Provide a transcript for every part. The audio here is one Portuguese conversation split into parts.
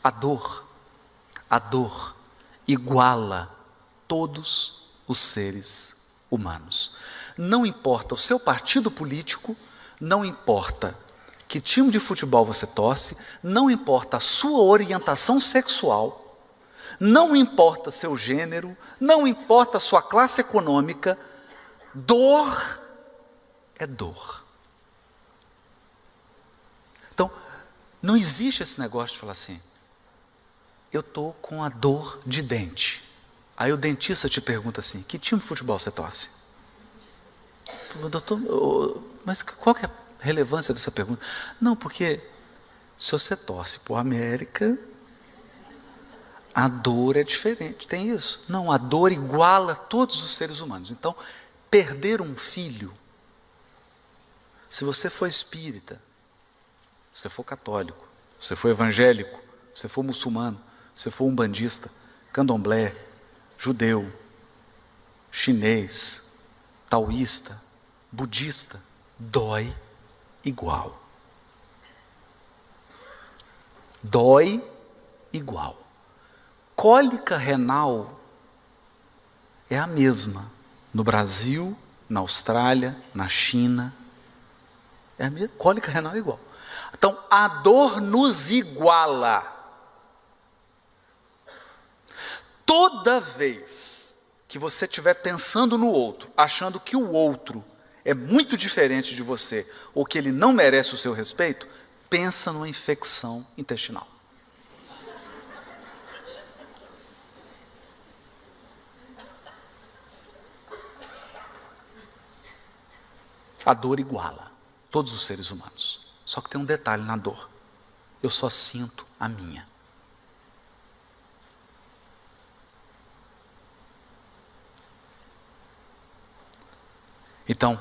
A dor iguala todos os seres humanos. Não importa o seu partido político, não importa que time de futebol você torce, não importa a sua orientação sexual, não importa seu gênero, não importa a sua classe econômica, dor é dor. Então, não existe esse negócio de falar assim, eu estou com a dor de dente. Aí o dentista te pergunta assim, que time de futebol você torce? Doutor, mas qual que é a relevância dessa pergunta? Não, porque se você torce por América, a dor é diferente, tem isso? Não, a dor iguala todos os seres humanos. Então, perder um filho, se você for espírita, se você for católico, se você for evangélico, se você for muçulmano, se você for umbandista, candomblé, judeu, chinês, taoísta, budista, dói igual. Dói igual. Cólica renal é a mesma no Brasil, na Austrália, na China. É a mesma. Cólica renal é igual. Então, a dor nos iguala. Toda vez que você estiver pensando no outro, achando que o outro é muito diferente de você, ou que ele não merece o seu respeito, pensa numa infecção intestinal. A dor iguala todos os seres humanos. Só que tem um detalhe na dor. Eu só sinto a minha. Então,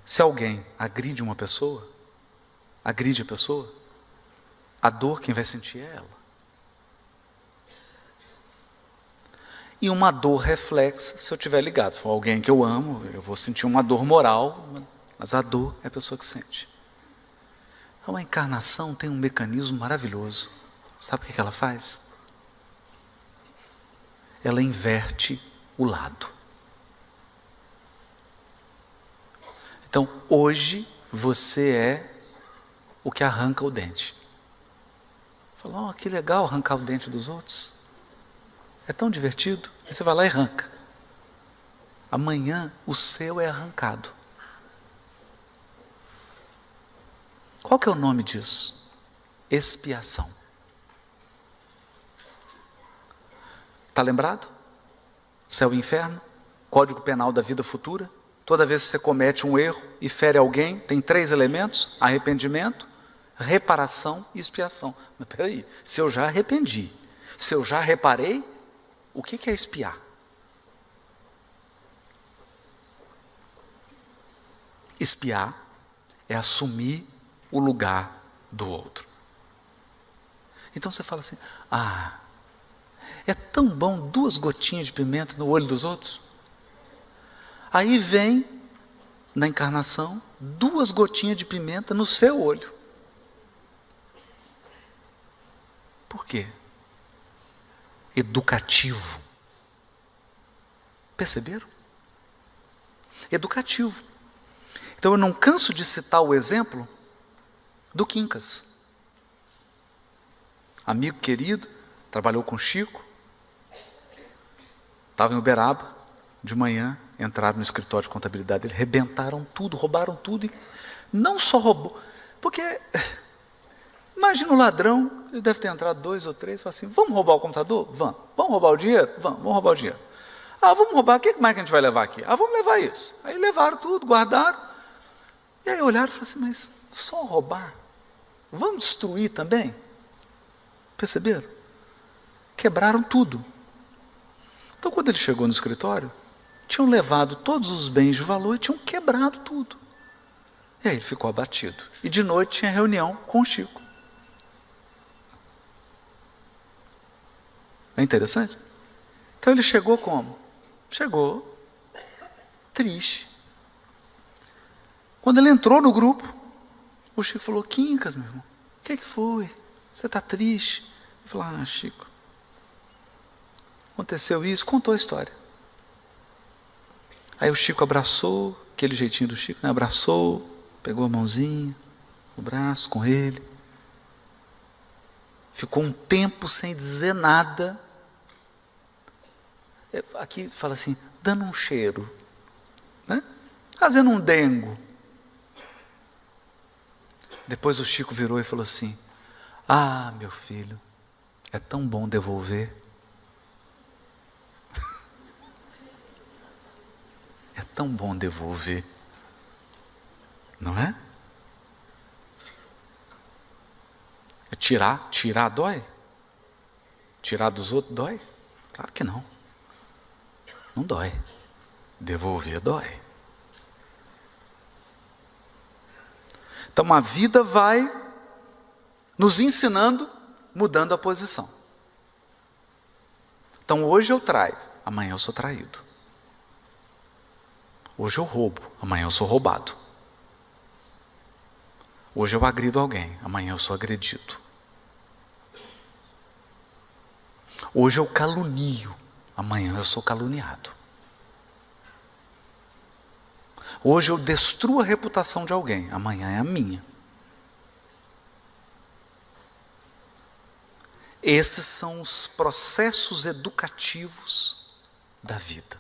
se alguém agride uma pessoa, agride a pessoa, a dor quem vai sentir é ela. E uma dor reflexa, se eu estiver ligado, for alguém que eu amo, eu vou sentir uma dor moral, mas a dor é a pessoa que sente. Então a encarnação tem um mecanismo maravilhoso. Sabe o que ela faz? Ela inverte o lado. Então, hoje, você é o que arranca o dente. Fala, que legal arrancar o dente dos outros. É tão divertido. Aí você vai lá e arranca. Amanhã, o seu é arrancado. Qual que é o nome disso? Expiação. Está lembrado? Céu e inferno, Código Penal da vida futura. Toda vez que você comete um erro e fere alguém, tem 3 elementos: arrependimento, reparação e expiação. Mas peraí, se eu já arrependi, se eu já reparei, o que é expiar? Expiar é assumir o lugar do outro. Então você fala assim, é tão bom 2 gotinhas de pimenta no olho dos outros. Aí vem, na encarnação, 2 gotinhas de pimenta no seu olho. Por quê? Educativo. Perceberam? Educativo. Então eu não canso de citar o exemplo do Quincas. Amigo querido, trabalhou com Chico, estava em Uberaba, de manhã, entraram no escritório de contabilidade dele, rebentaram tudo, roubaram tudo, e não só roubou, porque, imagina o ladrão, ele deve ter entrado 2 ou 3, fala assim, vamos roubar o computador? Vamos. Vamos roubar o dinheiro? Vamos roubar o dinheiro. Vamos roubar, o que mais que a gente vai levar aqui? Vamos levar isso. Aí levaram tudo, guardaram, e aí olharam e falaram assim, mas só roubar? Vamos destruir também? Perceberam? Quebraram tudo. Então quando ele chegou no escritório, tinham levado todos os bens de valor e tinham quebrado tudo. E aí ele ficou abatido. E de noite tinha reunião com o Chico. É interessante? Então ele chegou como? Chegou triste. Quando ele entrou no grupo, o Chico falou, Quincas, meu irmão, que foi? Você está triste? Ele falou, Chico, aconteceu isso, contou a história. Aí o Chico abraçou, aquele jeitinho do Chico, né? Abraçou, pegou a mãozinha, o braço com ele. Ficou um tempo sem dizer nada. Aqui fala assim, dando um cheiro, né? Fazendo um dengo. Depois o Chico virou e falou assim, meu filho, é tão bom devolver. É tão bom devolver. Não é? Tirar dói? Tirar dos outros dói? Claro que não. Não dói. Devolver dói. Então a vida vai nos ensinando, mudando a posição. Então hoje eu traio, amanhã eu sou traído. Hoje eu roubo, amanhã eu sou roubado. Hoje eu agrido alguém, amanhã eu sou agredido. Hoje eu calunio, amanhã eu sou caluniado. Hoje eu destruo a reputação de alguém, amanhã é a minha. Esses são os processos educativos da vida.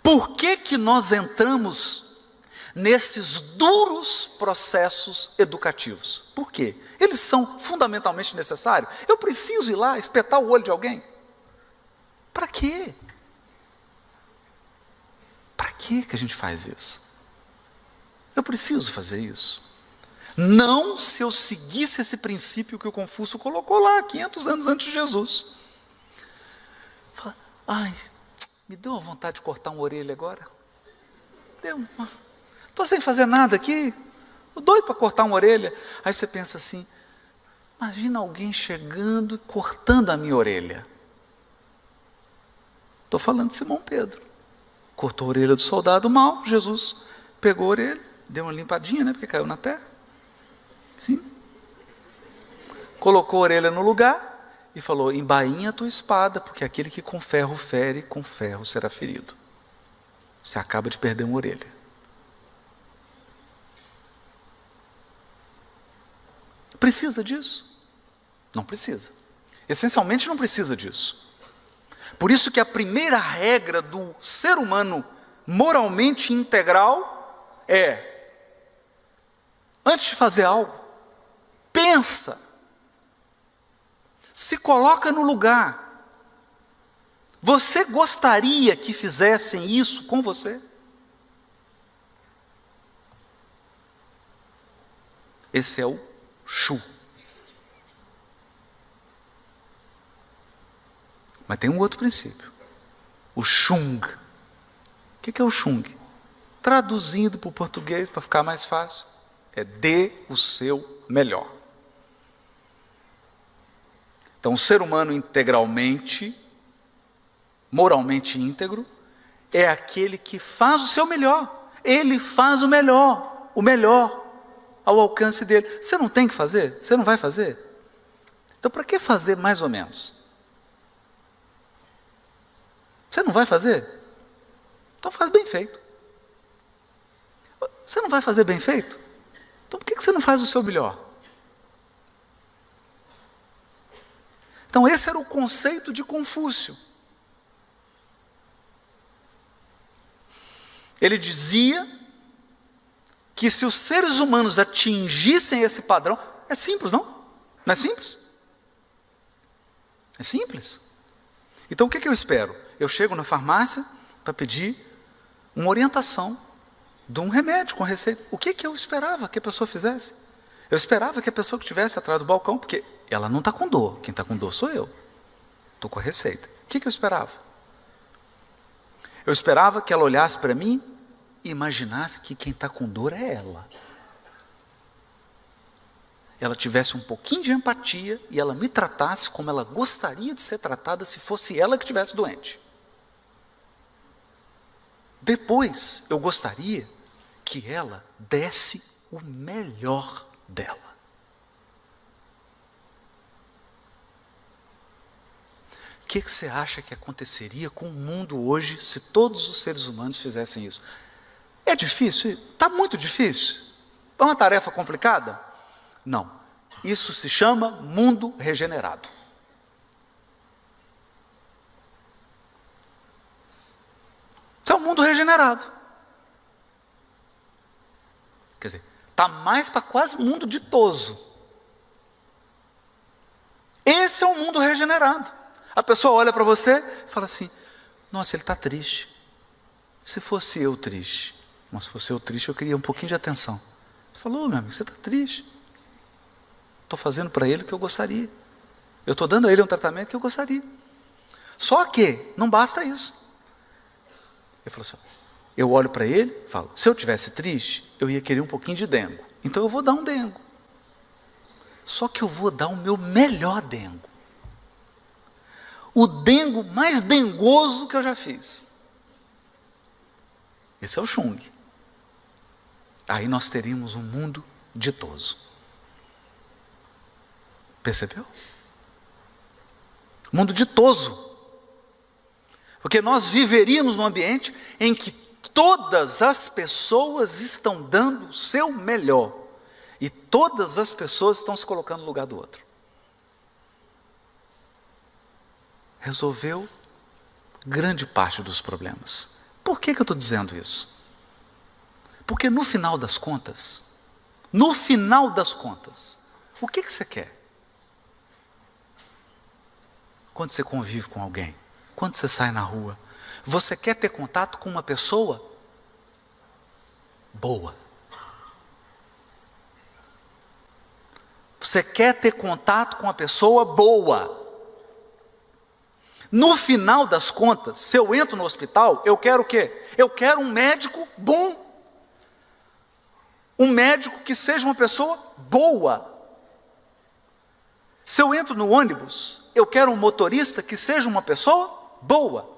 Por que nós entramos nesses duros processos educativos? Por quê? Eles são fundamentalmente necessários. Eu preciso ir lá espetar o olho de alguém? Para quê? Para que a gente faz isso? Eu preciso fazer isso? Não se eu seguisse esse princípio que o Confúcio colocou lá, 500 anos antes de Jesus. Fala, me deu uma vontade de cortar uma orelha agora. Estou sem fazer nada aqui, estou doido para cortar uma orelha. Aí você pensa assim, imagina alguém chegando e cortando a minha orelha. Estou falando de Simão Pedro. Cortou a orelha do soldado mau, Jesus pegou a orelha, deu uma limpadinha, né, porque caiu na terra. Sim. Colocou a orelha no lugar e falou, embainha a tua espada, porque aquele que com ferro fere, com ferro será ferido. Você acaba de perder uma orelha. Precisa disso? Não precisa. Essencialmente não precisa disso. Por isso que a primeira regra do ser humano moralmente integral é, antes de fazer algo, pensa, se coloca no lugar. Você gostaria que fizessem isso com você? Esse é o Shu. Mas tem um outro princípio, o Shung. O que é o Shung? Traduzindo para o português, para ficar mais fácil, é dê o seu melhor. Então, o ser humano integralmente, moralmente íntegro, é aquele que faz o seu melhor. Ele faz o melhor ao alcance dele. Você não tem que fazer? Você não vai fazer? Então, para que fazer mais ou menos? Você não vai fazer? Então faz bem feito. Você não vai fazer bem feito? Então por que você não faz o seu melhor? Então esse era o conceito de Confúcio. Ele dizia que se os seres humanos atingissem esse padrão, é simples, não? Não é simples? É simples. Então o que eu espero? Eu chego na farmácia para pedir uma orientação de um remédio com receita. O que eu esperava que a pessoa fizesse? Eu esperava que a pessoa que estivesse atrás do balcão, porque ela não está com dor, quem está com dor sou eu. Estou com a receita. O que eu esperava? Eu esperava que ela olhasse para mim e imaginasse que quem está com dor é ela. Ela tivesse um pouquinho de empatia e ela me tratasse como ela gostaria de ser tratada se fosse ela que estivesse doente. Depois, eu gostaria que ela desse o melhor dela. O que você acha que aconteceria com o mundo hoje se todos os seres humanos fizessem isso? É difícil? Está muito difícil? É uma tarefa complicada? Não. Isso se chama mundo regenerado. Isso é um mundo regenerado. Quer dizer, está mais para quase mundo ditoso. Esse é um mundo regenerado. A pessoa olha para você e fala assim, nossa, ele está triste. Se fosse eu triste, mas se fosse eu triste, eu queria um pouquinho de atenção. Você falou, meu amigo, você está triste. Estou fazendo para ele o que eu gostaria. Eu estou dando a ele um tratamento que eu gostaria. Só que não basta isso. Eu falo assim, eu olho para ele e falo, se eu tivesse triste, eu ia querer um pouquinho de dengo. Então eu vou dar um dengo. Só que eu vou dar o meu melhor dengo. O dengo mais dengoso que eu já fiz. Esse é o Chung. Aí nós teríamos um mundo ditoso. Percebeu? Mundo ditoso. Porque nós viveríamos num ambiente em que todas as pessoas estão dando o seu melhor. E todas as pessoas estão se colocando no lugar do outro. Resolveu grande parte dos problemas. Por que eu estou dizendo isso? Porque no final das contas, o que você quer? Quando você convive com alguém, quando você sai na rua, você quer ter contato com uma pessoa boa. Você quer ter contato com uma pessoa boa. No final das contas, se eu entro no hospital, eu quero o quê? Eu quero um médico bom. Um médico que seja uma pessoa boa. Se eu entro no ônibus, eu quero um motorista que seja uma pessoa boa.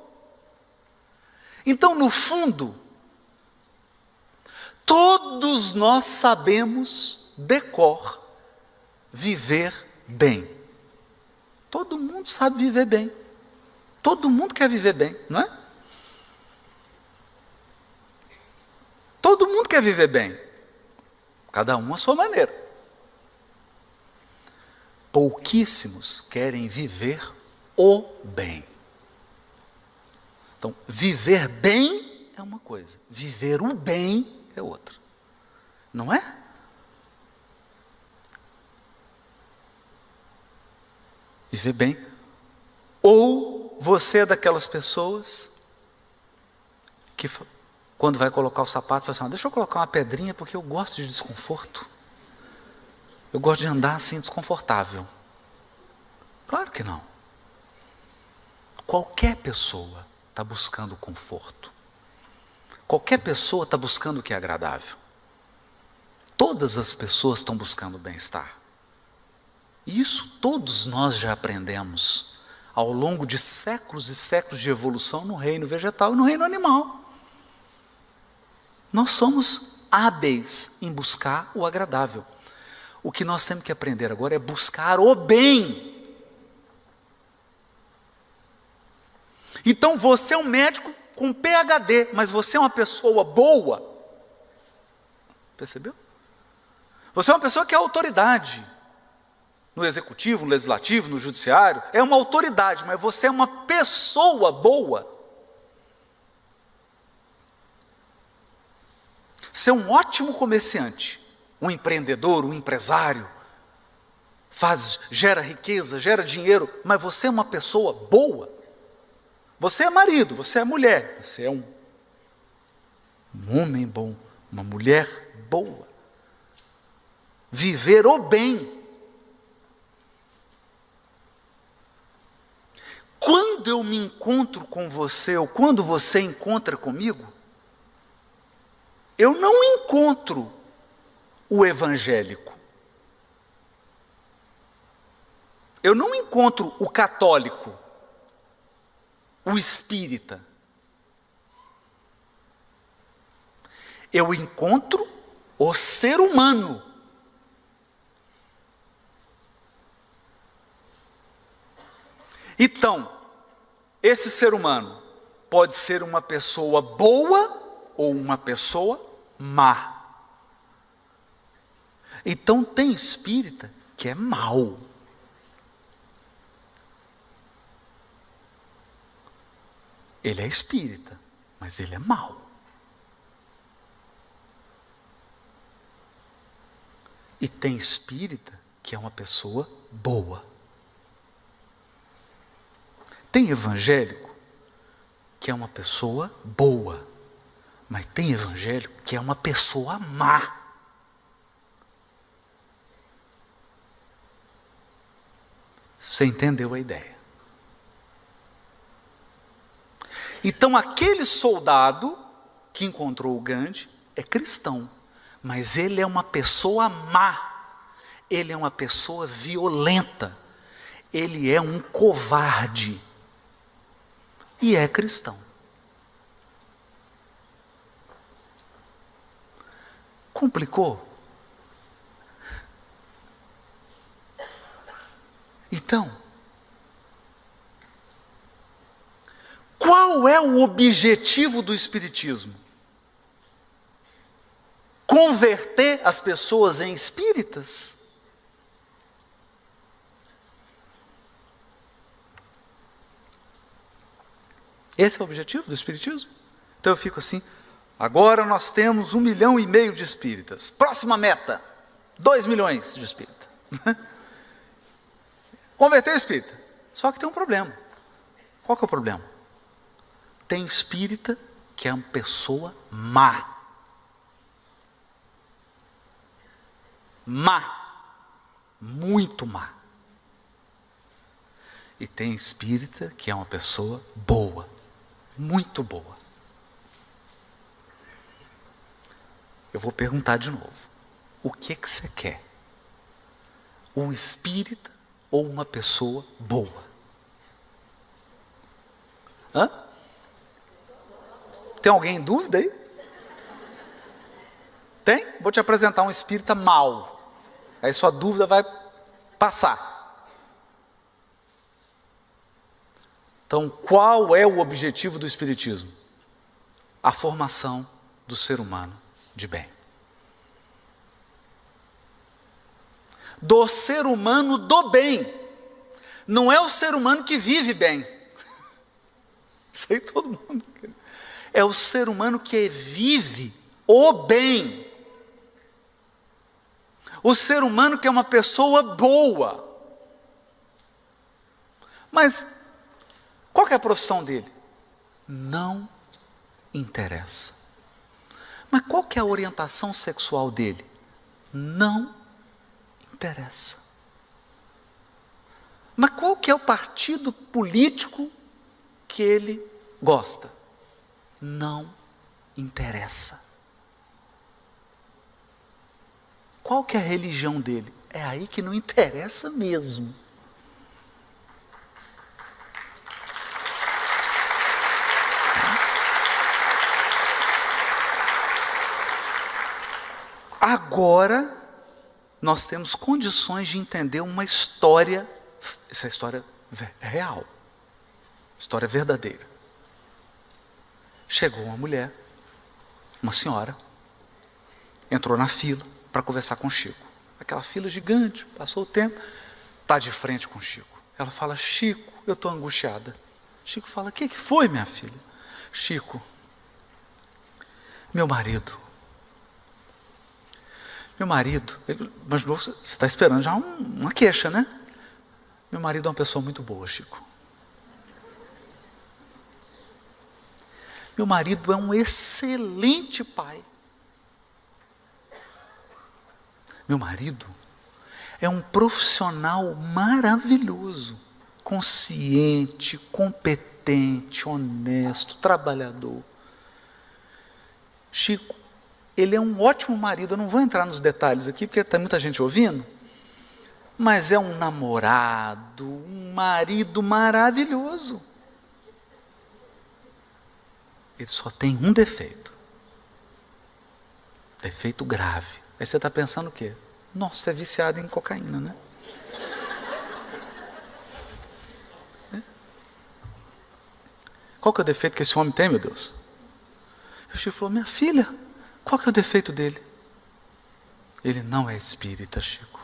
Então, no fundo, todos nós sabemos de cor viver bem. Todo mundo sabe viver bem. Todo mundo quer viver bem, não é? Todo mundo quer viver bem. Cada um à sua maneira. Pouquíssimos querem viver o bem. Então, viver bem é uma coisa, viver o bem é outra. Não é? Viver bem. Ou você é daquelas pessoas que, quando vai colocar o sapato, fala assim, deixa eu colocar uma pedrinha porque eu gosto de desconforto. Eu gosto de andar assim desconfortável. Claro que não. Qualquer pessoa está buscando conforto. Qualquer pessoa está buscando o que é agradável. Todas as pessoas estão buscando bem-estar. E isso todos nós já aprendemos ao longo de séculos e séculos de evolução no reino vegetal e no reino animal. Nós somos hábeis em buscar o agradável. O que nós temos que aprender agora é buscar o bem. Então você é um médico com PhD, mas você é uma pessoa boa. Percebeu? Você é uma pessoa que é autoridade. No executivo, no legislativo, no judiciário, é uma autoridade, mas você é uma pessoa boa. Você é um ótimo comerciante, um empreendedor, um empresário, gera riqueza, gera dinheiro, mas você é uma pessoa boa. Você é marido, você é mulher, você é um homem bom, uma mulher boa. Viver o bem. Quando eu me encontro com você, ou quando você encontra comigo, eu não encontro o evangélico. Eu não encontro o católico, o espírita. Eu encontro o ser humano. Então, esse ser humano pode ser uma pessoa boa ou uma pessoa má. Então tem espírita que é mau. Ele é espírita, mas ele é mau. E tem espírita que é uma pessoa boa. Tem evangélico que é uma pessoa boa, mas tem evangélico que é uma pessoa má. Você entendeu a ideia? Então aquele soldado que encontrou o Gandhi é cristão, mas ele é uma pessoa má, ele é uma pessoa violenta, ele é um covarde e é cristão. Complicou? Então, qual é o objetivo do Espiritismo? Converter as pessoas em espíritas? Esse é o objetivo do Espiritismo? Então eu fico assim, agora nós temos 1,5 milhão de espíritas. Próxima meta, 2 milhões de espíritas. Converter o espírita. Só que tem um problema. Qual que é o problema? Tem espírita que é uma pessoa má. Má. Muito má. E tem espírita que é uma pessoa boa. Muito boa. Eu vou perguntar de novo. O que você quer? Um espírita ou uma pessoa boa? Hã? Tem alguém em dúvida aí? Tem? Vou te apresentar um espírita mau. Aí sua dúvida vai passar. Então, qual é o objetivo do Espiritismo? A formação do ser humano de bem. Do ser humano do bem. Não é o ser humano que vive bem. Isso aí todo mundo quer. É o ser humano que vive o bem. O ser humano que é uma pessoa boa. Mas qual que é a profissão dele? Não interessa. Mas qual que é a orientação sexual dele? Não interessa. Mas qual que é o partido político que ele gosta? Não interessa. Qual que é a religião dele? É aí que não interessa mesmo. Agora, nós temos condições de entender uma história, essa história é real, história verdadeira. Chegou uma mulher, uma senhora, entrou na fila para conversar com Chico. Aquela fila gigante, passou o tempo, está de frente com Chico. Ela fala: Chico, eu estou angustiada. Chico fala: o que foi, minha filha? Chico, meu marido, mas você está esperando já uma queixa, né? Meu marido é uma pessoa muito boa, Chico. Meu marido é um excelente pai. Meu marido é um profissional maravilhoso, consciente, competente, honesto, trabalhador. Chico, ele é um ótimo marido. Eu não vou entrar nos detalhes aqui, porque tem muita gente ouvindo, mas é um namorado, um marido maravilhoso. Ele só tem um defeito. Defeito grave. Aí você está pensando o quê? Nossa, é viciado em cocaína, né? Qual que é o defeito que esse homem tem, meu Deus? E o Chico falou, minha filha, qual que é o defeito dele? Ele não é espírita, Chico.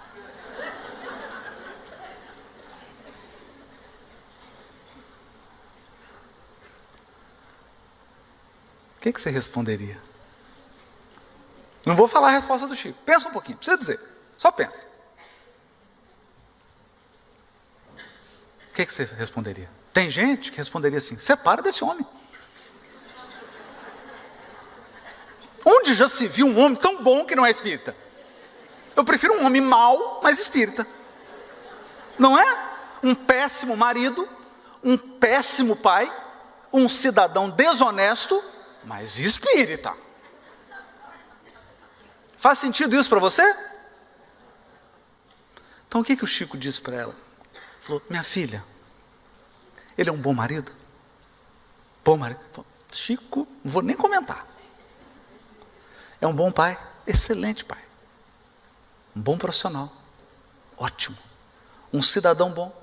O que você responderia? Não vou falar a resposta do Chico. Pensa um pouquinho, precisa dizer. Só pensa. O que você responderia? Tem gente que responderia assim, separa desse homem. Onde já se viu um homem tão bom que não é espírita? Eu prefiro um homem mau, mas espírita. Não é? Um péssimo marido, um péssimo pai, um cidadão desonesto, mas espírita. Faz sentido isso para você? Então o que o Chico disse para ela? Falou, minha filha, ele é um bom marido? Bom marido? Falou, Chico, não vou nem comentar. É um bom pai, excelente pai. Um bom profissional, ótimo. Um cidadão bom.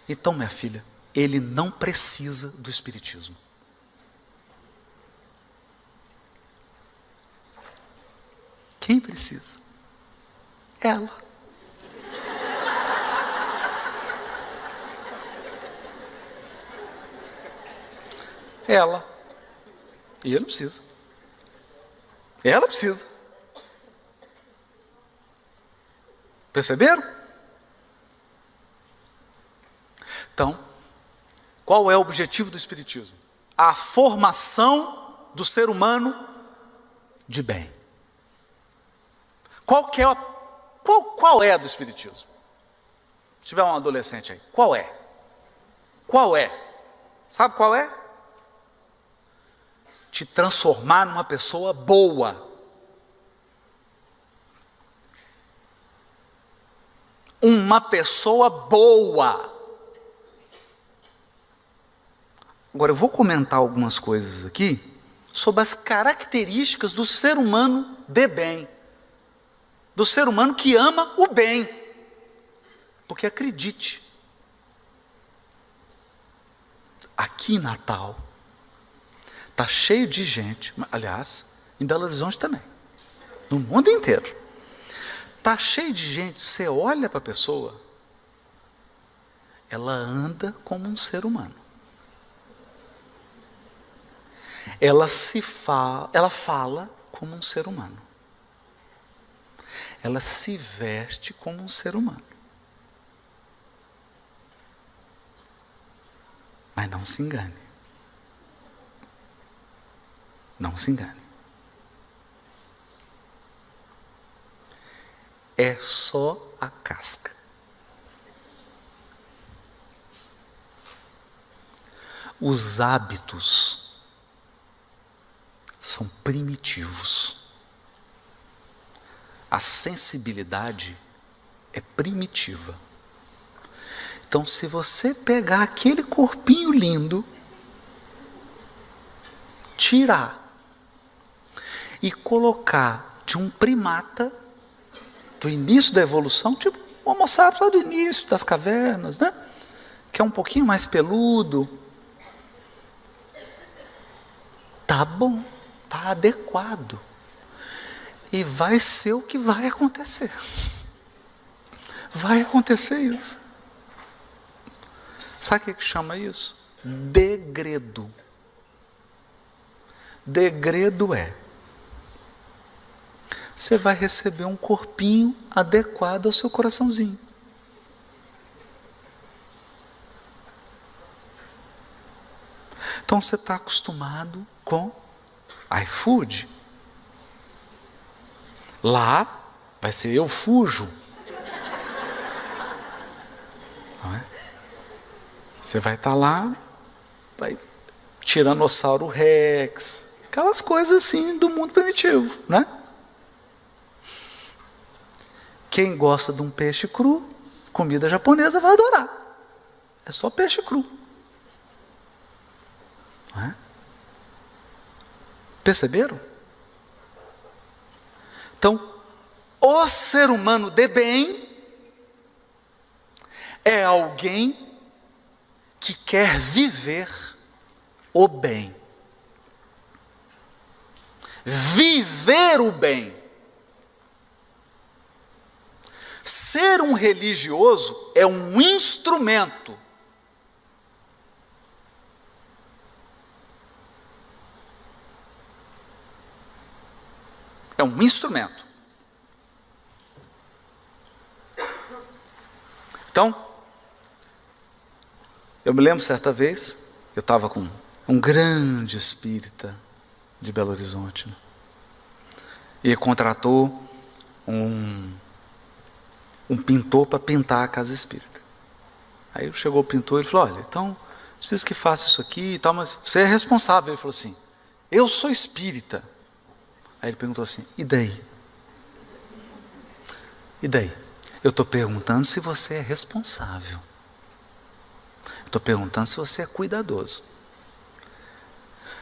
Então, minha filha, ele não precisa do espiritismo. Quem precisa? Ela. Ela. E ele não precisa. Ela precisa. Perceberam? Então, qual é o objetivo do espiritismo? A formação do ser humano de bem. Qual é a do espiritismo? Se tiver um adolescente aí, qual é? Qual é? Sabe qual é? Te transformar numa pessoa boa. Uma pessoa boa. Agora eu vou comentar algumas coisas aqui sobre as características do ser humano de bem. Do ser humano que ama o bem. Porque acredite, aqui em Natal está cheio de gente, aliás, em Belo Horizonte também, no mundo inteiro. Está cheio de gente, você olha para a pessoa, ela anda como um ser humano. Ela fala como um ser humano. Ela se veste como um ser humano. Mas não se engane. Não se engane. É só a casca. Os hábitos são primitivos. A sensibilidade é primitiva. Então, se você pegar aquele corpinho lindo, tirar e colocar de um primata do início da evolução, tipo o Homo sapiens lá do início das cavernas, né? Que é um pouquinho mais peludo, tá bom, tá adequado. E vai ser o que vai acontecer. Vai acontecer isso. Sabe o que chama isso? Degredo. Degredo é: você vai receber um corpinho adequado ao seu coraçãozinho. Então você está acostumado com iFood. Lá vai ser eu fujo. Não é? Você vai estar lá, vai Tiranossauro Rex, aquelas coisas assim do mundo primitivo, né? Quem gosta de um peixe cru, comida japonesa vai adorar. É só peixe cru. Não é? Perceberam? Então, o ser humano de bem é alguém que quer viver o bem. Viver o bem. Ser um religioso é um instrumento. É um instrumento. Então, eu me lembro certa vez, eu estava com um grande espírita de Belo Horizonte, né? E contratou um pintor para pintar a casa espírita. Aí chegou o pintor e ele falou: olha, então, preciso que faça isso aqui e tal, mas você é responsável. Ele falou assim: eu sou espírita. Aí ele perguntou assim: e daí? E daí? Eu estou perguntando se você é responsável. Estou perguntando se você é cuidadoso.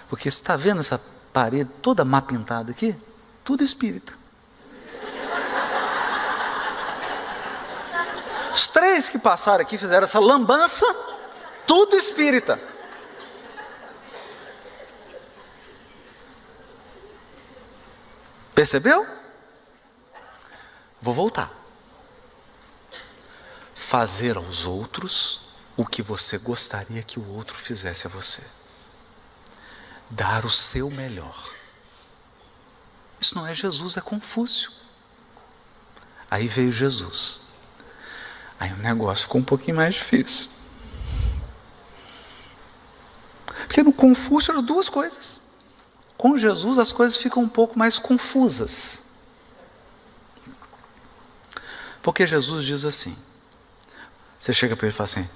Porque você está vendo essa parede toda má pintada aqui? Tudo espírita. Os 3 que passaram aqui fizeram essa lambança, tudo espírita. Percebeu? Vou voltar. Fazer aos outros o que você gostaria que o outro fizesse a você. Dar o seu melhor. Isso não é Jesus, é Confúcio. Aí veio Jesus. Aí o negócio ficou um pouquinho mais difícil. Porque no Confúcio eram 2 coisas. Com Jesus as coisas ficam um pouco mais confusas. Porque Jesus diz assim, você chega para ele e fala assim: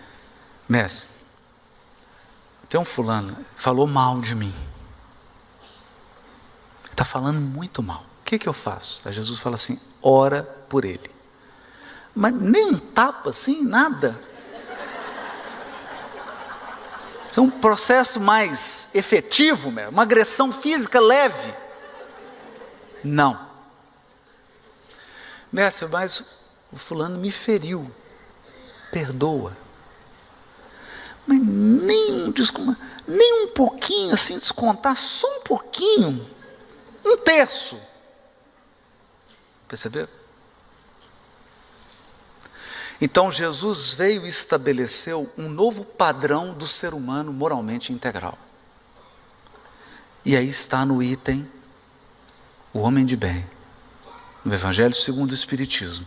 mestre, tem um fulano, falou mal de mim. Está falando muito mal. O que eu faço? Aí Jesus fala assim: ora por ele. Mas nem um tapa assim, nada. Isso é um processo mais efetivo, uma agressão física leve. Não. Mestre, mas o fulano me feriu. Perdoa. Mas nem um pouquinho assim, descontar só um pouquinho. 1/3. Perceberam? Então Jesus veio e estabeleceu um novo padrão do ser humano moralmente integral. E aí está no item o homem de bem, no Evangelho segundo o Espiritismo,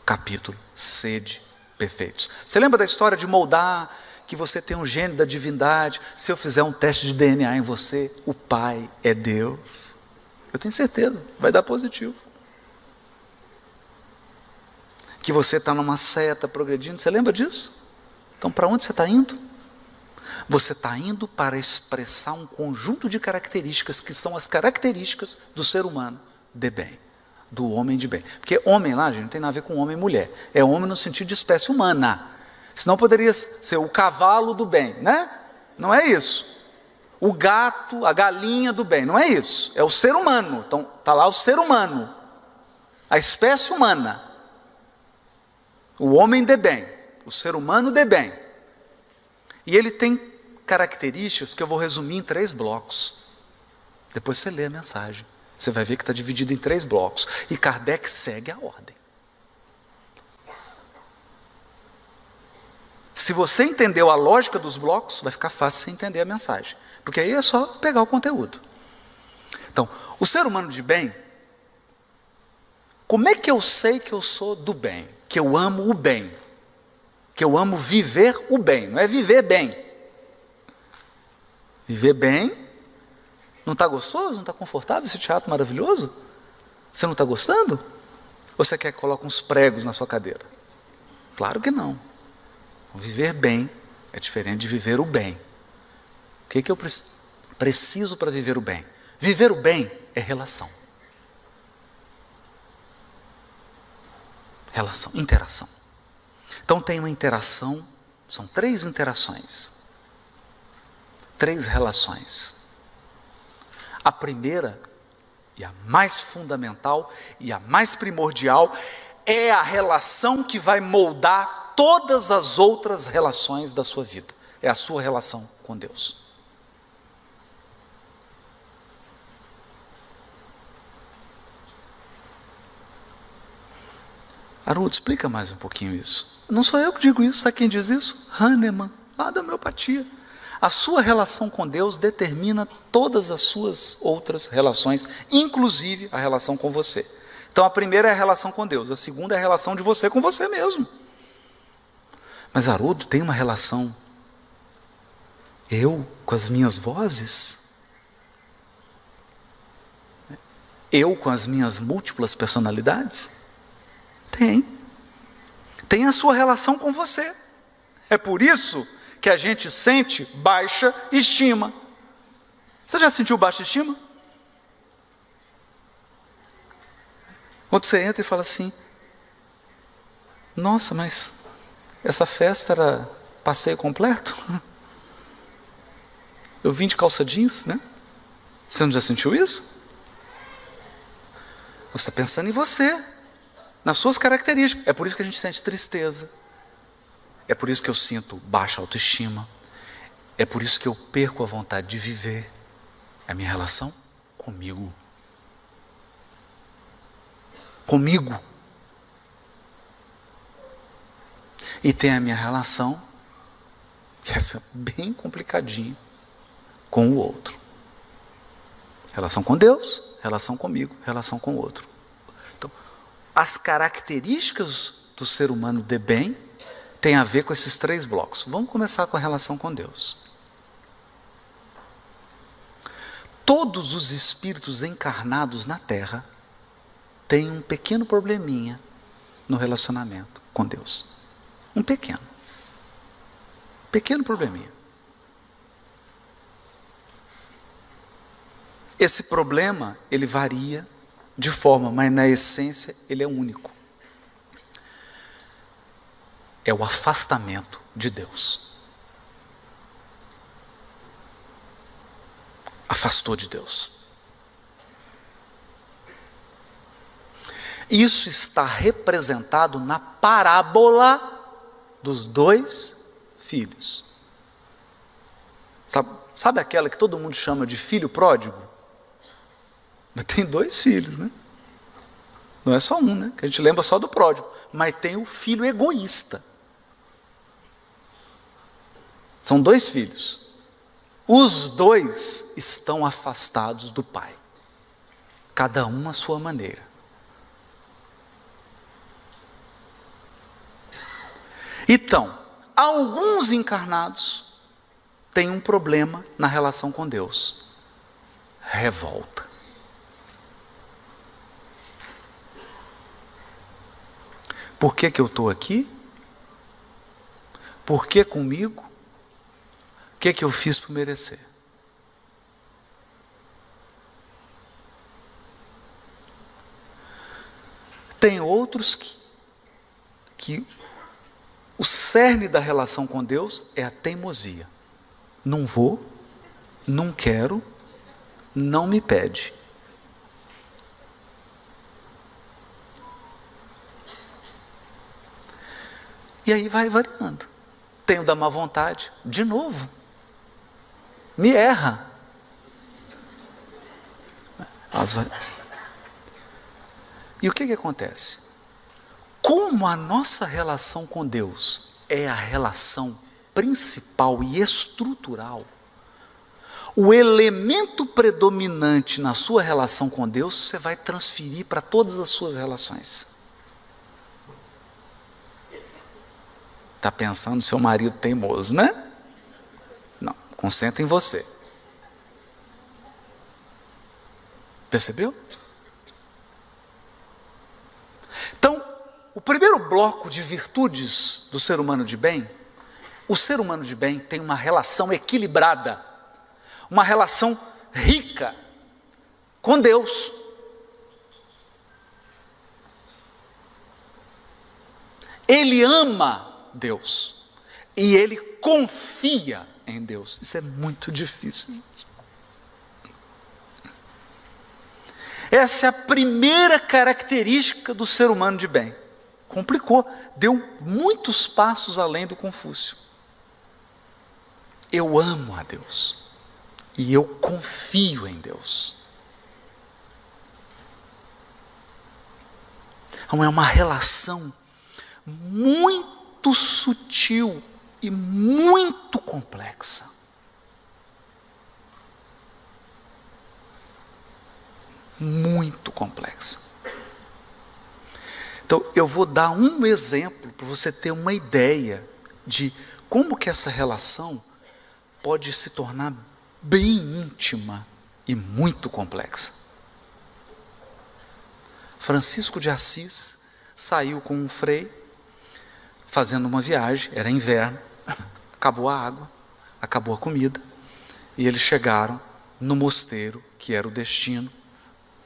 capítulo Sede perfeitos. Você lembra da história de moldar, que você tem um gene da divindade? Se eu fizer um teste de DNA em você, o Pai é Deus. Eu tenho certeza, vai dar positivo. Que você está numa seta progredindo, você lembra disso? Então para onde você está indo? Você está indo para expressar um conjunto de características que são as características do ser humano de bem, do homem de bem. Porque homem lá, gente, não tem nada a ver com homem e mulher. É homem no sentido de espécie humana. Senão poderia ser o cavalo do bem, né? Não é isso. O gato, a galinha do bem, não é isso. É o ser humano. Então está lá o ser humano, a espécie humana. O homem de bem, o ser humano de bem. E ele tem características que eu vou resumir em 3 blocos. Depois você lê a mensagem. Você vai ver que está dividido em 3 blocos. E Kardec segue a ordem. Se você entendeu a lógica dos blocos, vai ficar fácil você entender a mensagem. Porque aí é só pegar o conteúdo. Então, o ser humano de bem, como é que eu sei que eu sou do bem? Que eu amo o bem, que eu amo viver o bem, não é viver bem. Viver bem, não está gostoso, não está confortável esse teatro maravilhoso? Você não está gostando? Ou você quer que coloque uns pregos na sua cadeira? Claro que não. Viver bem é diferente de viver o bem. O que eu preciso para viver o bem? Viver o bem é relação. Relação, interação. Então tem uma interação, são 3 interações, 3 relações. A primeira, e a mais fundamental, e a mais primordial, é a relação que vai moldar todas as outras relações da sua vida. É a sua relação com Deus. Haroldo, explica mais um pouquinho isso. Não sou eu que digo isso, sabe quem diz isso? Hahnemann, lá da homeopatia. A sua relação com Deus determina todas as suas outras relações, inclusive a relação com você. Então a primeira é a relação com Deus, a segunda é a relação de você com você mesmo. Mas Haroldo, tem uma relação eu com as minhas vozes? Eu com as minhas múltiplas personalidades? Tem. Tem a sua relação com você. É por isso que a gente sente baixa estima. Você já sentiu baixa estima? Quando você entra e fala assim, nossa, mas essa festa era passeio completo? Eu vim de calça jeans, né? Você não já sentiu isso? Você está pensando em você, nas suas características. É por isso que a gente sente tristeza. É por isso que eu sinto baixa autoestima. É por isso que eu perco a vontade de viver. É a minha relação comigo. Comigo. E tem a minha relação, que essa é bem complicadinha, com o outro. Relação com Deus, relação comigo, relação com o outro. Então, as características do ser humano de bem têm a ver com esses 3 blocos. Vamos começar com a relação com Deus. Todos os espíritos encarnados na Terra têm um pequeno probleminha no relacionamento com Deus. Um pequeno probleminha. Esse problema, ele varia de forma, mas na essência ele é único. É o afastamento de Deus. Afastou de Deus. Isso está representado na parábola dos 2 filhos. Sabe aquela que todo mundo chama de filho pródigo? Mas tem 2 filhos, né? Não é só um, né? Que a gente lembra só do pródigo. Mas tem o filho egoísta. São 2 filhos. Os 2 estão afastados do pai. Cada um à sua maneira. Então, alguns encarnados têm um problema na relação com Deus. Revolta. Por que eu estou aqui? Por que comigo? O que eu fiz para merecer? Tem outros que o cerne da relação com Deus é a teimosia. Não vou, não quero, não me pede. E aí vai variando. Tem o da má vontade, de novo. Me erra. E o que acontece? Como a nossa relação com Deus é a relação principal e estrutural, o elemento predominante na sua relação com Deus, você vai transferir para todas as suas relações. Está pensando no seu marido teimoso, né? Não, concentra em você. Percebeu? Então, o primeiro bloco de virtudes do ser humano de bem, o ser humano de bem tem uma relação equilibrada, uma relação rica com Deus. Ele ama Deus e ele confia em Deus. Isso é muito difícil. Essa é a primeira característica do ser humano de bem. Complicou, deu muitos passos além do Confúcio. Eu amo a Deus e eu confio em Deus. Então é uma relação muito sutil e muito complexa. Muito complexa. Então, eu vou dar um exemplo para você ter uma ideia de como que essa relação pode se tornar bem íntima e muito complexa. Francisco de Assis saiu com um frei, fazendo uma viagem, era inverno, acabou a água, acabou a comida, e eles chegaram no mosteiro, que era o destino,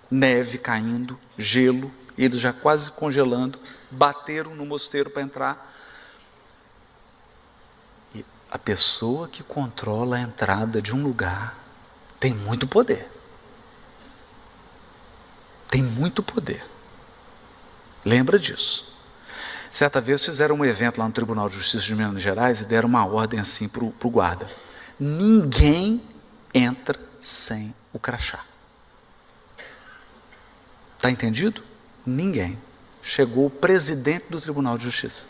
neve caindo, gelo, eles já quase congelando, bateram no mosteiro para entrar. E a pessoa que controla a entrada de um lugar tem muito poder. Tem muito poder. Lembra disso. Certa vez fizeram um evento lá no Tribunal de Justiça de Minas Gerais e deram uma ordem assim para o guarda: ninguém entra sem o crachá. Está entendido? Ninguém. Chegou o presidente do Tribunal de Justiça.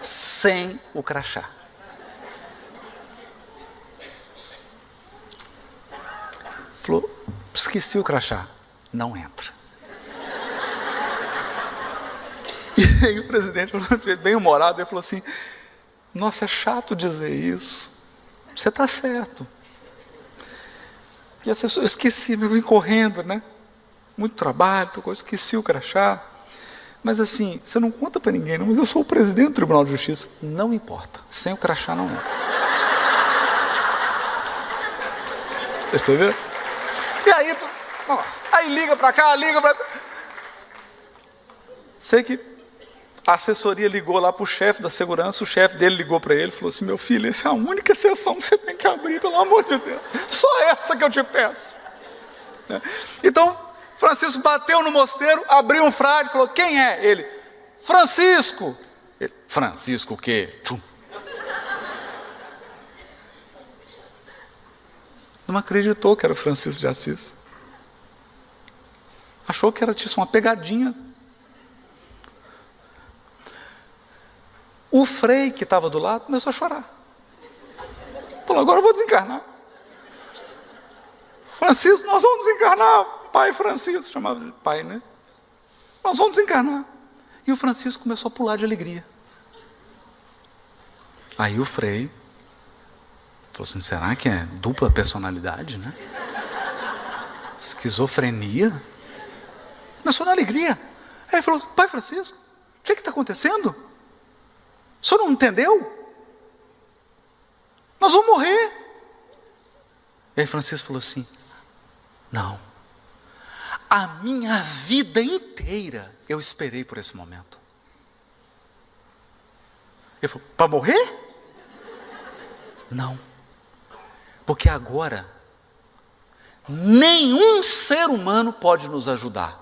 Sem o crachá. Falou, esqueci o crachá. Não entra. E aí o presidente, bem humorado, ele falou assim: nossa, é chato dizer isso. Você está certo. E eu esqueci, eu vim correndo, né? Muito trabalho, esqueci o crachá. Mas assim, você não conta para ninguém, não, mas eu sou o presidente do Tribunal de Justiça. Não importa, sem o crachá não entra. Você vê? E aí, nossa, aí liga para cá, liga para... Sei que a assessoria ligou lá para o chefe da segurança, o chefe dele ligou para ele e falou assim: meu filho, essa é a única exceção que você tem que abrir, pelo amor de Deus. Só essa que eu te peço. Então, Francisco bateu no mosteiro, abriu um frade e falou: quem é? Ele: Francisco. Ele: Francisco o quê? Tchum. Não acreditou que era o Francisco de Assis. Achou que era uma pegadinha. O frei que estava do lado começou a chorar. Falou: agora eu vou desencarnar. Francisco, nós vamos desencarnar. Pai Francisco, chamava de pai, né? Nós vamos desencarnar. E o Francisco começou a pular de alegria. Aí o frei falou assim: será que é dupla personalidade, né? Esquizofrenia? Começou na alegria. Aí ele falou: pai Francisco, o que está acontecendo? O senhor não entendeu? Nós vamos morrer. E aí Francisco falou assim: não. A minha vida inteira eu esperei por esse momento. Ele falou: para morrer? Não. Porque agora nenhum ser humano pode nos ajudar.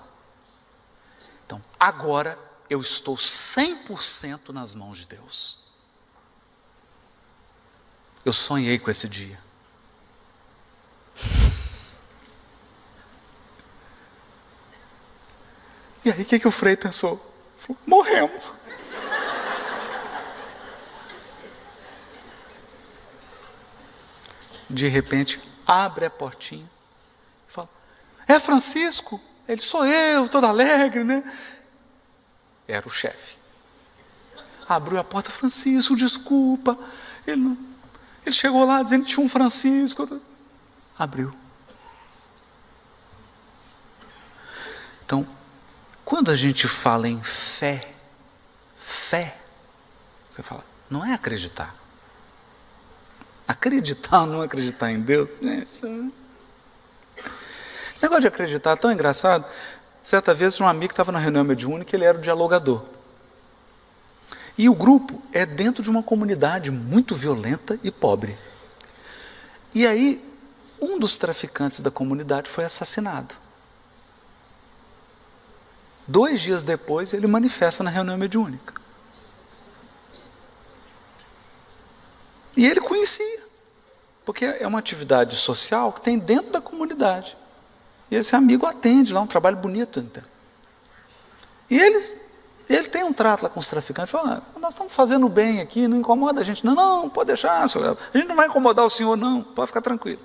Então, agora eu estou 100% nas mãos de Deus. Eu sonhei com esse dia. E aí o que o frei pensou? Falou: morremos. De repente, abre a portinha e fala: é Francisco? Ele: sou eu, todo alegre, né? Era o chefe. Abriu a porta: Francisco, desculpa. Ele chegou lá dizendo que tinha um Francisco. Abriu. Então, quando a gente fala em fé, você fala, não é acreditar. Acreditar ou não acreditar em Deus, gente. Esse negócio de acreditar é tão engraçado. Certa vez tinha um amigo que estava na reunião mediúnica, ele era o dialogador. E o grupo é dentro de uma comunidade muito violenta e pobre. E aí, um dos traficantes da comunidade foi assassinado. 2 dias depois, ele manifesta na reunião mediúnica. E ele conhecia, porque é uma atividade social que tem dentro da comunidade. E esse amigo atende lá, um trabalho bonito. Então. E ele Ele tem um trato lá com os traficantes, fala, nós estamos fazendo bem aqui, não incomoda a gente. Não, não, pode deixar, senhor. A gente não vai incomodar o senhor, não, pode ficar tranquilo.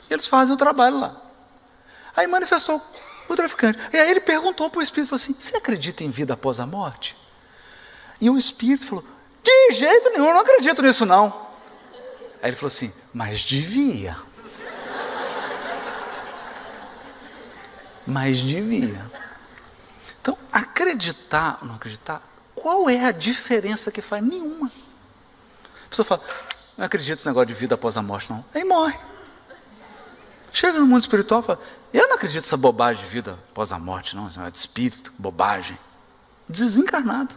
E eles fazem o trabalho lá. Aí manifestou o traficante. E aí ele perguntou para o Espírito, falou assim, você acredita em vida após a morte? E o Espírito falou, de jeito nenhum, eu não acredito nisso não. Aí ele falou assim, mas devia. Mas devia. Então, acreditar ou não acreditar, qual é a diferença que faz? Nenhuma. A pessoa fala, não acredito nesse negócio de vida após a morte, não. Aí morre. Chega no mundo espiritual e fala, eu não acredito nessa bobagem de vida após a morte, não. Isso é de espírito, bobagem. Desencarnado.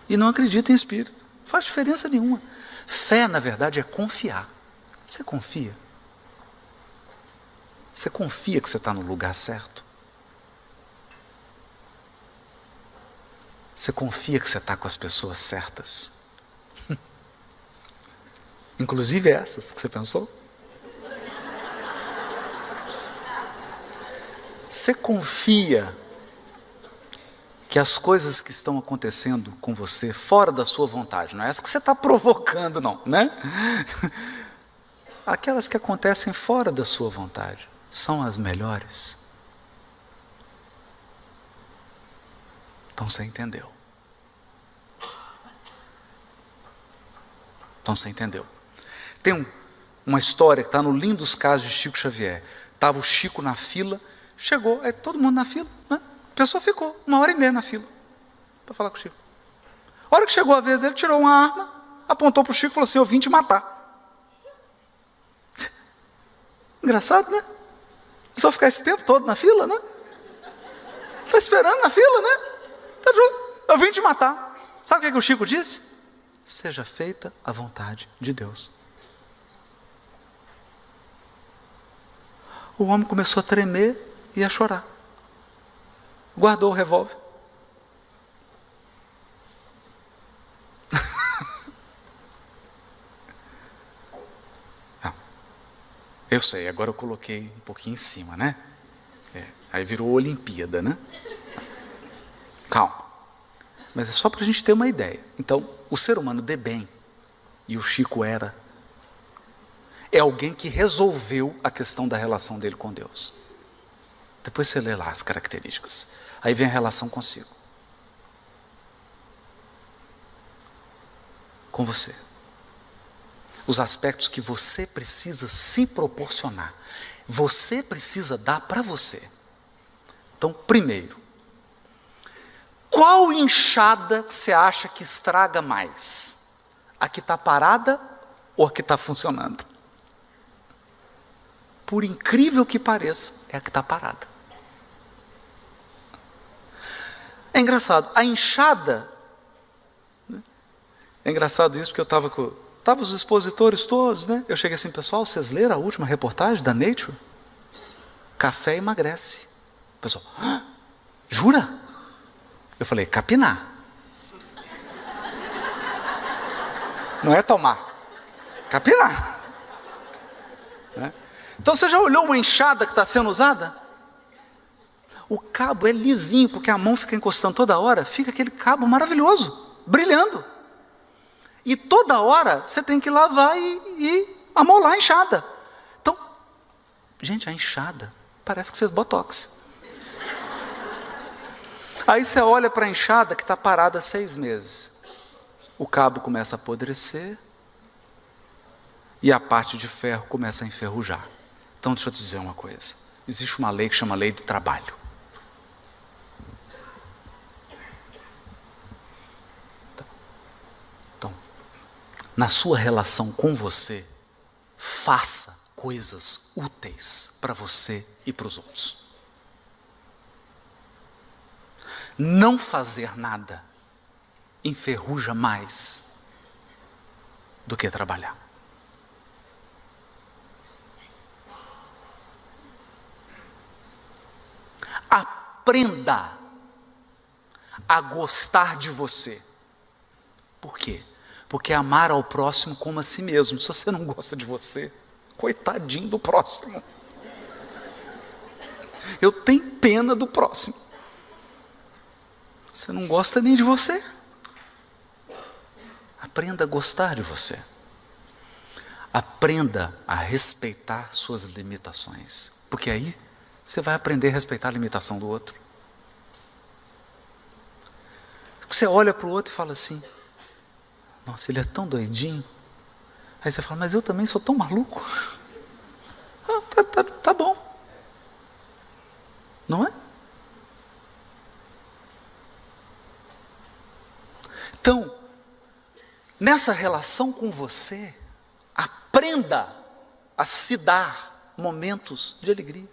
E não acredita em espírito. Não faz diferença nenhuma. Fé, na verdade, é confiar. Você confia? Você confia que você está no lugar certo? Você confia que você está com as pessoas certas? Inclusive essas que você pensou? Você confia que as coisas que estão acontecendo com você fora da sua vontade, não é essa que você está provocando, não, né? Aquelas que acontecem fora da sua vontade são as melhores? Então você entendeu. Então você entendeu. Tem uma história que está no Lindos Casos de Chico Xavier. Estava o Chico na fila, chegou, aí todo mundo na fila, né? A pessoa ficou 1h30 na fila para falar com o Chico. A hora que chegou a vez dele, tirou uma arma, apontou para o Chico e falou assim, eu vim te matar. Engraçado, né? É só ficar esse tempo todo na fila, né? Está esperando na fila, né? Eu vim te matar. Sabe o que o Chico disse? Seja feita a vontade de Deus. O homem começou a tremer e a chorar. Guardou o revólver. Eu sei, agora eu coloquei um pouquinho em cima, né? Aí virou Olimpíada, né? Calma. Mas é só para a gente ter uma ideia. Então, o ser humano de bem, e o Chico era, é alguém que resolveu a questão da relação dele com Deus. Depois você lê lá as características. Aí vem a relação consigo. Com você. Os aspectos que você precisa se proporcionar. Você precisa dar para você. Então, primeiro, qual enxada que você acha que estraga mais? A que está parada ou a que está funcionando? Por incrível que pareça, é a que está parada. É engraçado, a enxada, né? É engraçado isso porque eu estava os expositores todos, né? Eu cheguei assim, pessoal, vocês leram a última reportagem da Nature? Café emagrece. O pessoal, jura? Eu falei, capinar. Não é tomar. Capinar. Né? Então você já olhou uma enxada que está sendo usada? O cabo é lisinho, porque a mão fica encostando toda hora, fica aquele cabo maravilhoso, brilhando. E toda hora você tem que lavar e amolar a enxada. Então, gente, a enxada parece que fez botox. Aí você olha para a enxada que está parada há 6 meses. O cabo começa a apodrecer e a parte de ferro começa a enferrujar. Então, deixa eu te dizer uma coisa. Existe uma lei que chama lei de trabalho. Então, na sua relação com você, faça coisas úteis para você e para os outros. Não fazer nada enferruja mais do que trabalhar. Aprenda a gostar de você. Por quê? Porque amar ao próximo como a si mesmo. Se você não gosta de você, coitadinho do próximo. Eu tenho pena do próximo. Você não gosta nem de você. Aprenda a gostar de você. Aprenda a respeitar suas limitações. Porque aí você vai aprender a respeitar a limitação do outro. Você olha para o outro e fala assim: nossa, ele é tão doidinho. Aí você fala: mas eu também sou tão maluco. Tá bom. Não é? Então, nessa relação com você, aprenda a se dar momentos de alegria.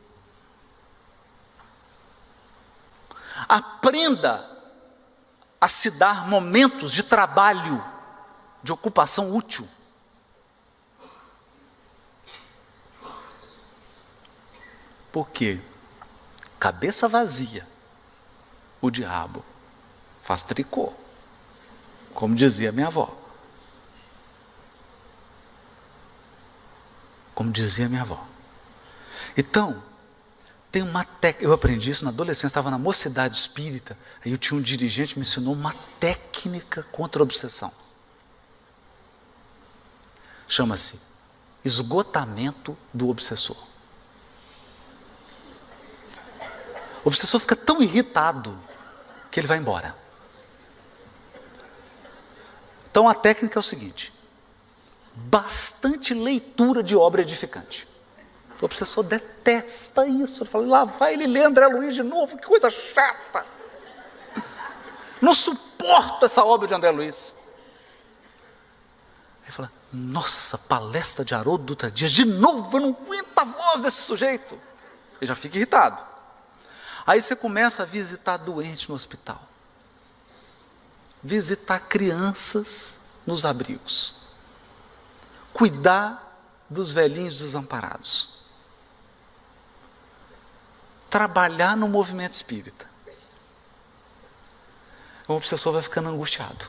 Aprenda a se dar momentos de trabalho, de ocupação útil. Porque cabeça vazia, o diabo faz tricô, como dizia minha avó. Como dizia minha avó. Então, tem uma técnica, eu aprendi isso na adolescência, estava na mocidade espírita, aí eu tinha um dirigente que me ensinou uma técnica contra a obsessão. Chama-se esgotamento do obsessor. O obsessor fica tão irritado que ele vai embora. Então a técnica é o seguinte: bastante leitura de obra edificante. O obsessor detesta isso. Ele fala: lá vai ele ler André Luiz de novo, que coisa chata. Não suporto essa obra de André Luiz. Ele fala: nossa, palestra de Haroldo Dutra Dias, de novo, eu não aguento a voz desse sujeito. Ele já fica irritado. Aí você começa a visitar doente no hospital. Visitar crianças nos abrigos. Cuidar dos velhinhos desamparados. Trabalhar no movimento espírita. O obsessor vai ficando angustiado.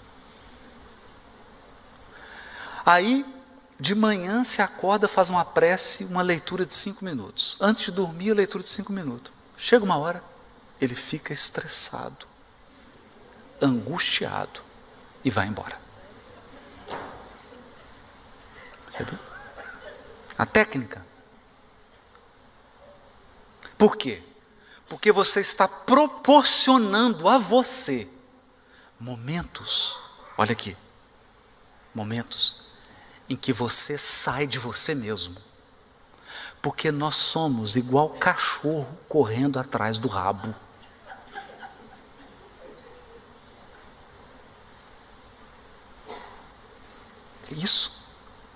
Aí, de manhã, se acorda, faz uma prece, uma leitura de 5 minutos. Antes de dormir, a leitura de 5 minutos. Chega uma hora, ele fica estressado, angustiado e vai embora. Sabe? A técnica. Por quê? Porque você está proporcionando a você momentos, olha aqui, momentos em que você sai de você mesmo. Porque nós somos igual cachorro correndo atrás do rabo. Isso.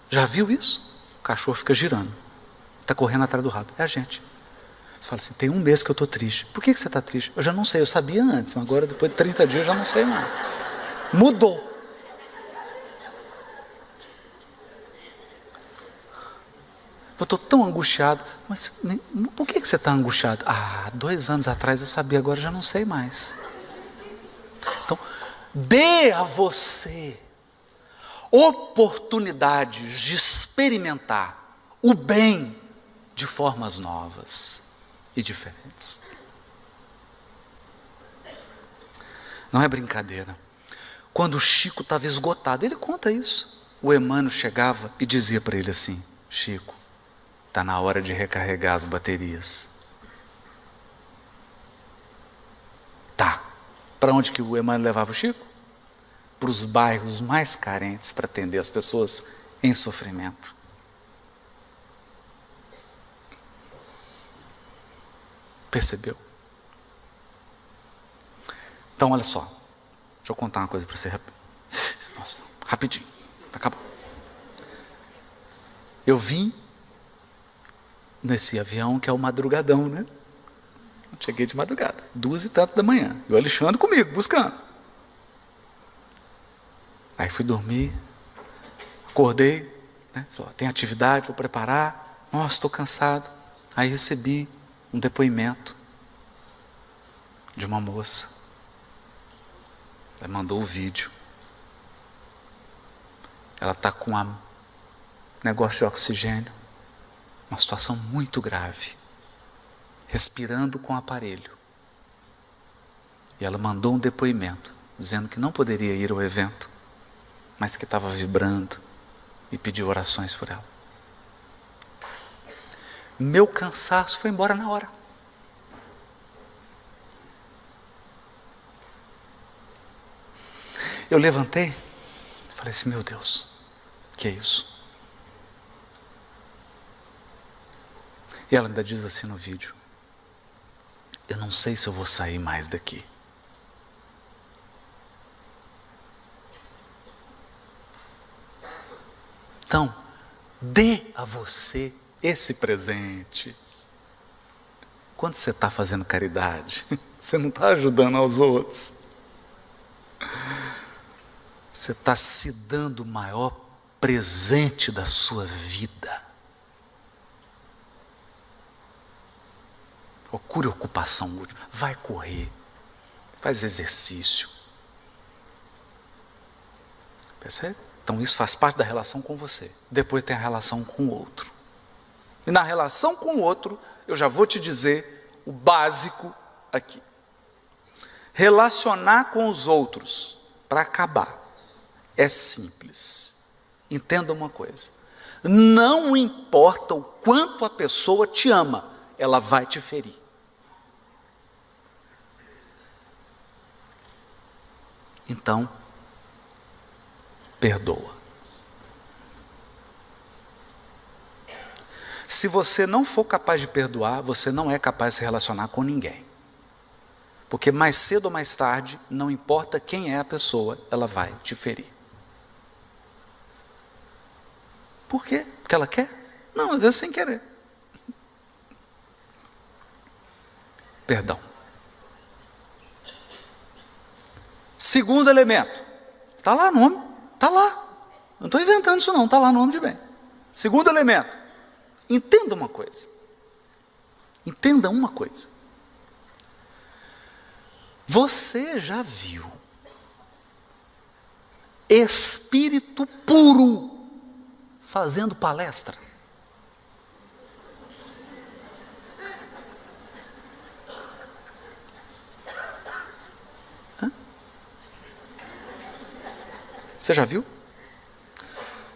Já viu isso? O cachorro fica girando. Está correndo atrás do rabo. É a gente. Você fala assim: tem um mês que eu estou triste. Por que você está triste? Eu já não sei, eu sabia antes, mas agora depois de 30 dias eu já não sei mais. Mudou. Eu estou tão angustiado. Mas por que você está angustiado? 2 anos atrás eu sabia, agora eu já não sei mais. Então, dê a você oportunidades de experimentar o bem de formas novas e diferentes. Não é brincadeira. Quando o Chico estava esgotado, ele conta isso. O Emmanuel chegava e dizia para ele assim: Chico, está na hora de recarregar as baterias. Tá. Para onde que o Emmanuel levava o Chico? Para os bairros mais carentes, para atender as pessoas em sofrimento. Percebeu? Então, olha só. Deixa eu contar uma coisa para você. Nossa, rapidinho. Acabou. Eu vim nesse avião que é o madrugadão, né? Cheguei de madrugada, 2 e tanto da manhã. E o Alexandre comigo, buscando. Aí fui dormir, acordei, né? Falei: tem atividade, vou preparar. Nossa, estou cansado. Aí recebi um depoimento de uma moça. Ela mandou o vídeo. Ela está com um negócio de oxigênio. Uma situação muito grave. respirando com o aparelho. E ela mandou um depoimento, dizendo que não poderia ir ao evento, mas que estava vibrando e pediu orações por ela. Meu cansaço foi embora na hora. Eu levantei, falei assim, meu Deus, que é isso? E ela ainda diz assim no vídeo, eu não sei se eu vou sair mais daqui. Então, dê a você esse presente. Quando você está fazendo caridade, você não está ajudando aos outros. Você está se dando o maior presente da sua vida. Procure ocupação útil. Vai correr. Faz exercício. Percebe? Então isso faz parte da relação com você. Depois tem a relação com o outro. E na relação com o outro, eu já vou te dizer o básico aqui. Relacionar com os outros, para acabar, é simples. Entenda uma coisa. Não importa o quanto a pessoa te ama, ela vai te ferir. Então, perdoa. Se você não for capaz de perdoar, você não é capaz de se relacionar com ninguém. Porque mais cedo ou mais tarde, não importa quem é a pessoa, ela vai te ferir. Por quê? Porque ela quer? Não, às vezes sem querer. Perdão. Segundo elemento. Está lá no nome. Está lá. Não estou inventando isso não. Está lá no nome de bem. Segundo elemento. Entenda uma coisa. Entenda uma coisa. Você já viu espírito puro fazendo palestra? Hã? Você já viu?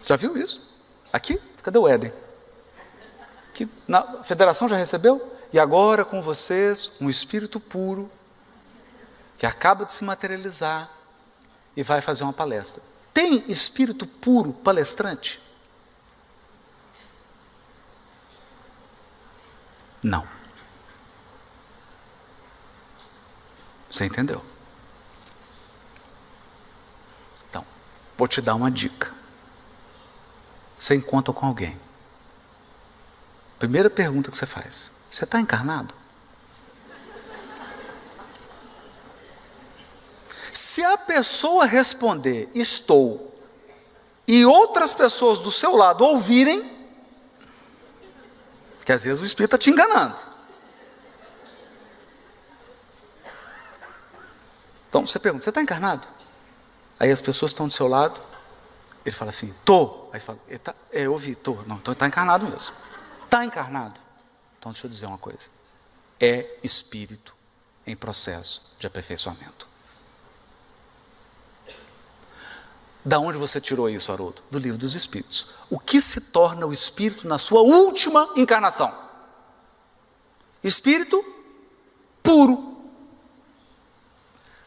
Você já viu isso? Aqui? Cadê o Éden? Que na federação já recebeu? E agora com vocês, um espírito puro, que acaba de se materializar e vai fazer uma palestra. Tem espírito puro palestrante? Não. Você entendeu? Então, vou te dar uma dica. Você encontra com alguém. Primeira pergunta que você faz: você está encarnado? Se a pessoa responder estou, e outras pessoas do seu lado ouvirem, que às vezes o espírito está te enganando. Então você pergunta: você está encarnado? Aí as pessoas estão do seu lado, ele fala assim: estou. Aí você fala: eu ouvi, estou. Não, então está encarnado mesmo. Está encarnado? Então deixa eu dizer uma coisa: é espírito em processo de aperfeiçoamento. Da onde você tirou isso, Haroldo? Do Livro dos Espíritos. O que se torna o espírito na sua última encarnação? Espírito puro.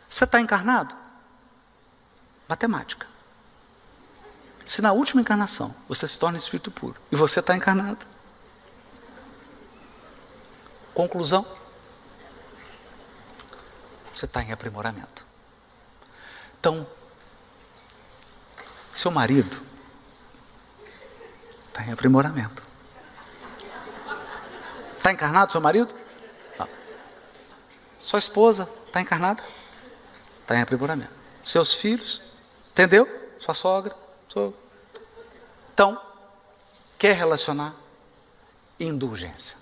Você está encarnado? Matemática. Se na última encarnação você se torna espírito puro e você está encarnado, conclusão: você está em aprimoramento. Então, seu marido está em aprimoramento. Está encarnado seu marido? Não. Sua esposa está encarnada? Está em aprimoramento. Seus filhos? Entendeu? Sua sogra? Então, quer relacionar? Indulgência.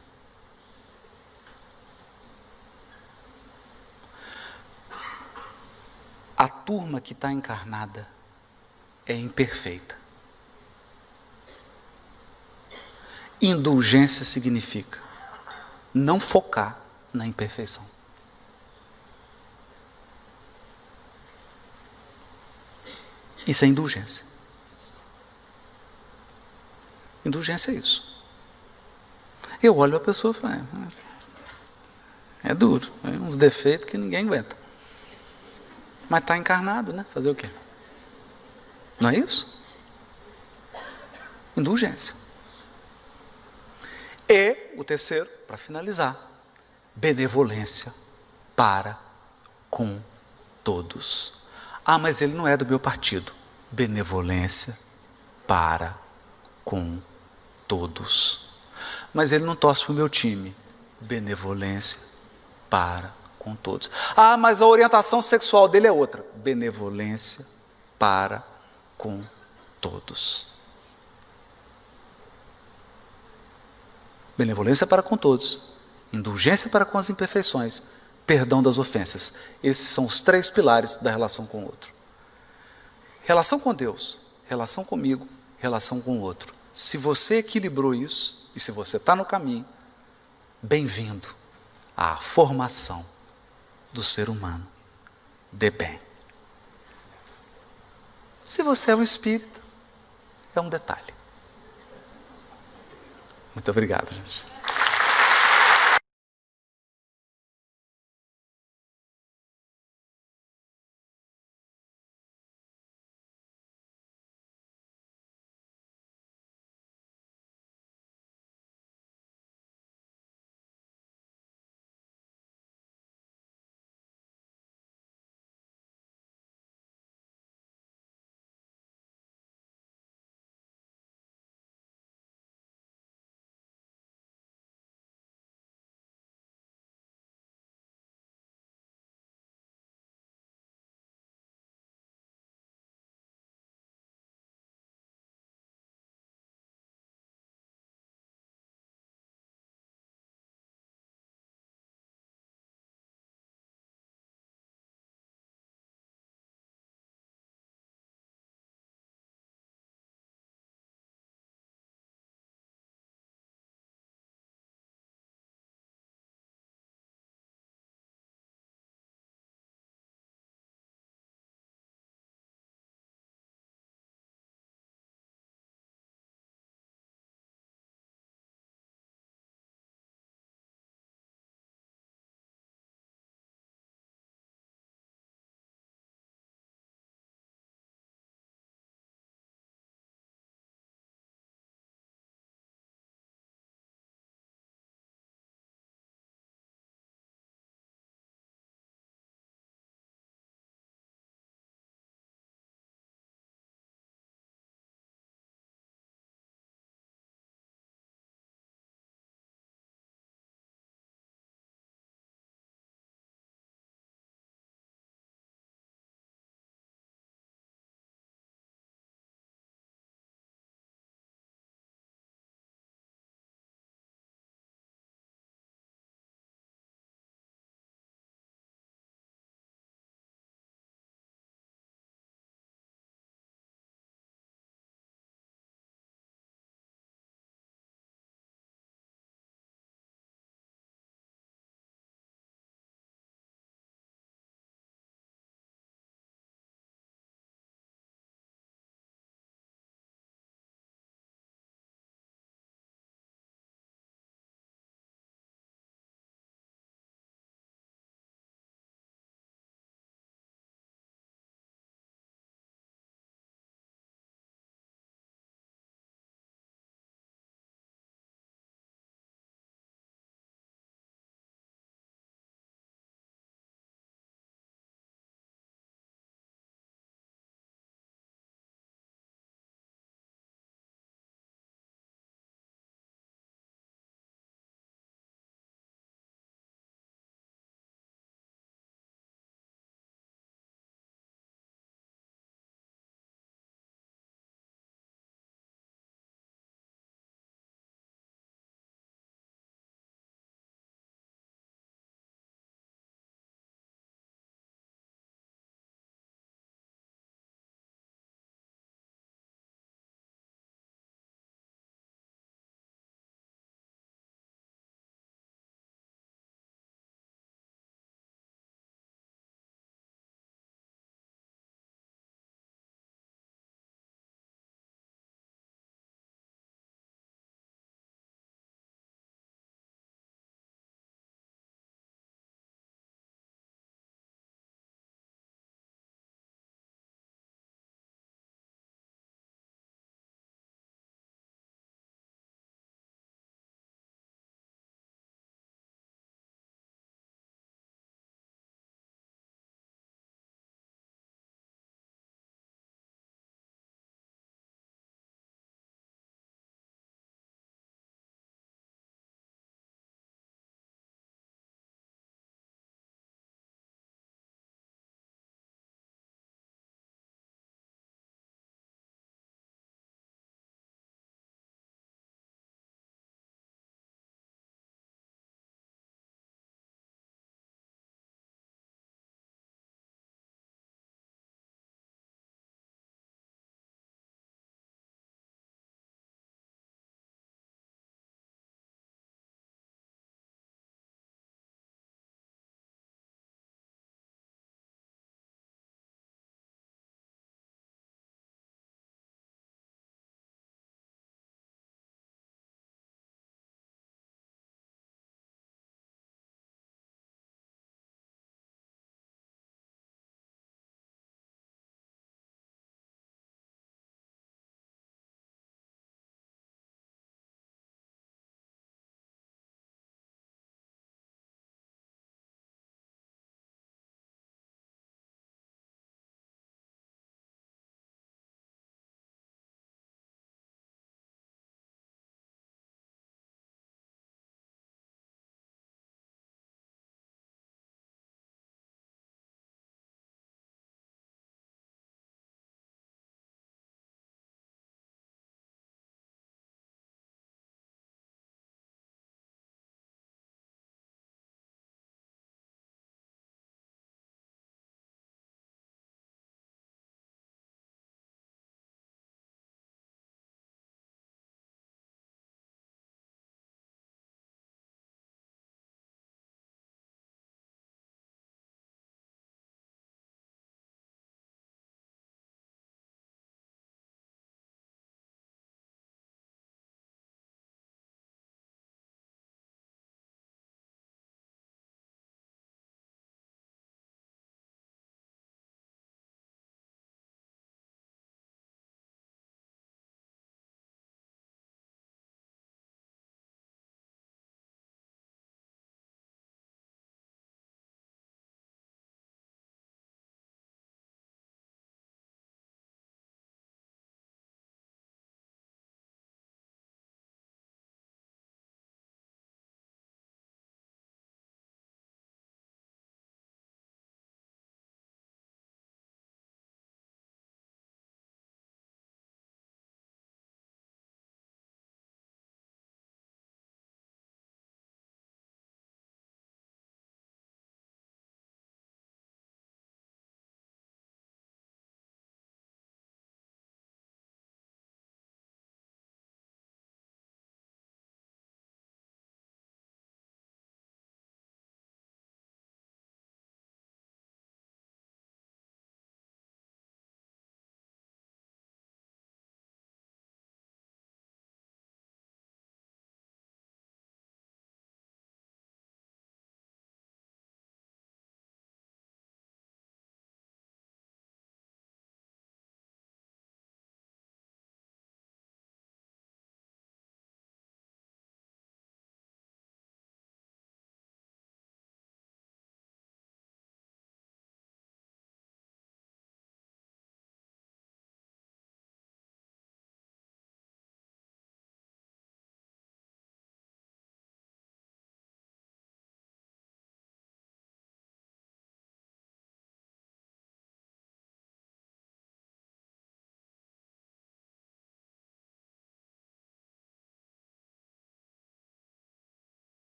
A turma que está encarnada é imperfeita. Indulgência significa: não focar na imperfeição. Isso é indulgência. Indulgência é isso. Eu olho a pessoa e falo, é duro, é uns defeitos que ninguém aguenta. Mas está encarnado, né? Fazer o quê? Não é isso? Indulgência. E o terceiro, para finalizar, benevolência para com todos. Ah, mas ele não é do meu partido. Benevolência para com todos. Mas ele não torce para o meu time. Benevolência para com todos. Ah, mas a orientação sexual dele é outra. Benevolência para com todos. Benevolência para com todos. Indulgência para com as imperfeições. Perdão das ofensas. Esses são os 3 pilares da relação com o outro. Relação com Deus, relação comigo, relação com o outro. Se você equilibrou isso, e se você está no caminho, bem-vindo à formação do ser humano de bem. Se você é um espírita, é um detalhe. Muito obrigado, gente.